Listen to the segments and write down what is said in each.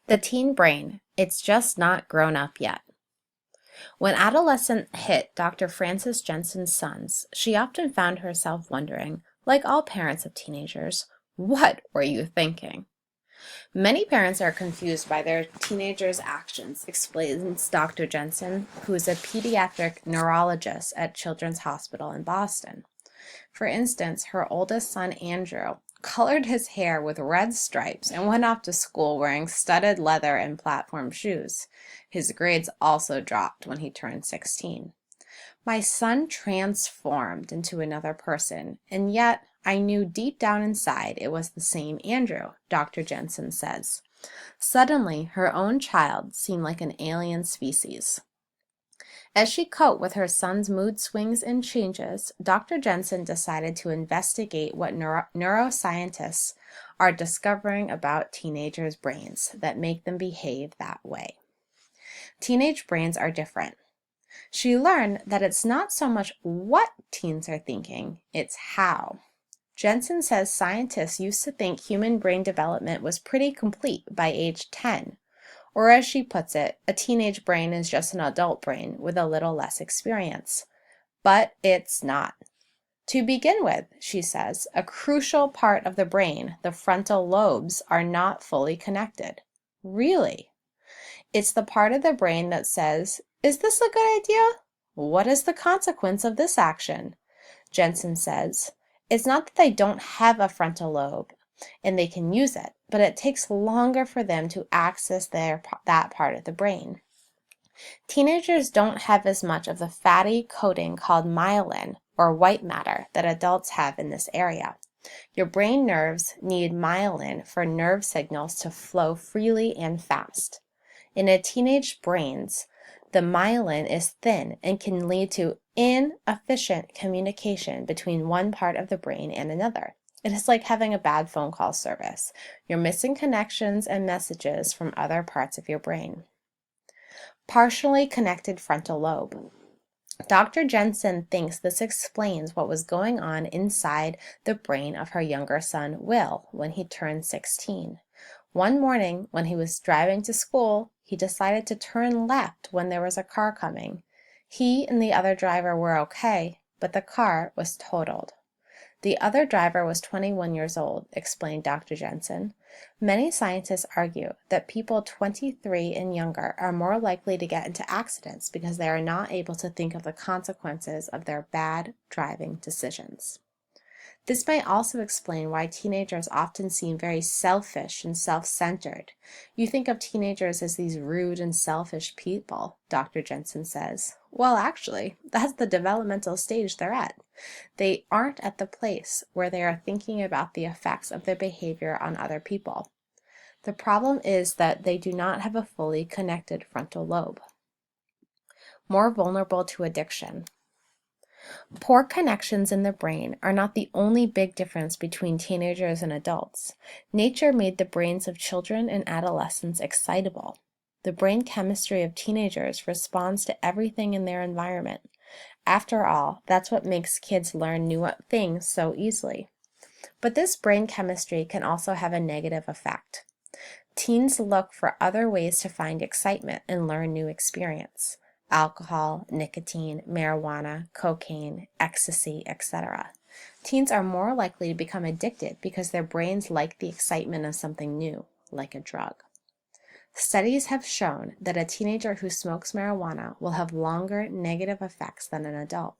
The teen brain, it's just not grown up yet. When adolescence hit Dr. Frances Jensen's sons, she often found herself wondering, like all parents of teenagers, what were you thinking? Many parents are confused by their teenagers' actions, explains Dr. Jensen, who is a pediatric neurologist at Children's Hospital in Boston. For instance, her oldest son, Andrew, colored his hair with red stripes and went off to school wearing studded leather and platform shoes. His grades also dropped when he turned 16. My son transformed into another person, and yet I knew deep down inside it was the same Andrew, Dr. Jensen says. Suddenly, her own child seemed like an alien species. As she coped with her son's mood swings and changes, Dr. Jensen decided to investigate what neuroscientists are discovering about teenagers' brains that make them behave that way. Teenage brains are different. She learned that it's not so much what teens are thinking, it's how. Jensen says scientists used to think human brain development was pretty complete by age 10. Or as she puts it, a teenage brain is just an adult brain with a little less experience. But it's not. To begin with, she says, a crucial part of the brain, the frontal lobes, are not fully connected. Really? It's the part of the brain that says, is this a good idea? What is the consequence of this action? Jensen says, it's not that they don't have a frontal lobe and they can use it, but it takes longer for them to access that part of the brain. Teenagers don't have as much of the fatty coating called myelin, or white matter, that adults have in this area. Your brain nerves need myelin for nerve signals to flow freely and fast. In a teenage brains, the myelin is thin and can lead to inefficient communication between one part of the brain and another. It is like having a bad phone call service. You're missing connections and messages from other parts of your brain. Partially connected frontal lobe. Dr. Jensen thinks this explains what was going on inside the brain of her younger son, Will, when he turned 16. One morning, when he was driving to school, he decided to turn left when there was a car coming. He and the other driver were okay, but the car was totaled. The other driver was 21 years old, explained Dr. Jensen. Many scientists argue that people 23 and younger are more likely to get into accidents because they are not able to think of the consequences of their bad driving decisions. This might also explain why teenagers often seem very selfish and self-centered. You think of teenagers as these rude and selfish people, Dr. Jensen says. Well, actually, that's the developmental stage they're at. They aren't at the place where they are thinking about the effects of their behavior on other people. The problem is that they do not have a fully connected frontal lobe. More vulnerable to addiction. Poor connections in the brain are not the only big difference between teenagers and adults. Nature made the brains of children and adolescents excitable. The brain chemistry of teenagers responds to everything in their environment. After all, that's what makes kids learn new things so easily. But this brain chemistry can also have a negative effect. Teens look for other ways to find excitement and learn new experience. Alcohol, nicotine, marijuana, cocaine, ecstasy, etc. Teens are more likely to become addicted because their brains like the excitement of something new, like a drug. Studies have shown that a teenager who smokes marijuana will have longer negative effects than an adult.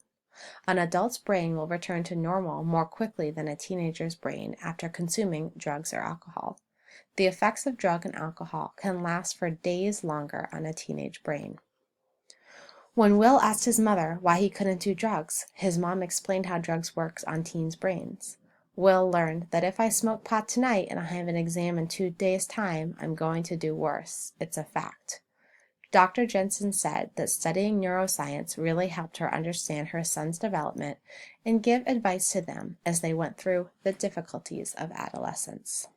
An adult's brain will return to normal more quickly than a teenager's brain after consuming drugs or alcohol. The effects of drug and alcohol can last for days longer on a teenage brain. When Will asked his mother why he couldn't do drugs, his mom explained how drugs works on teens' brains. Will learned that if I smoke pot tonight and I have an exam in 2 days' time, I'm going to do worse. It's a fact. Dr. Jensen said that studying neuroscience really helped her understand her son's development and give advice to them as they went through the difficulties of adolescence.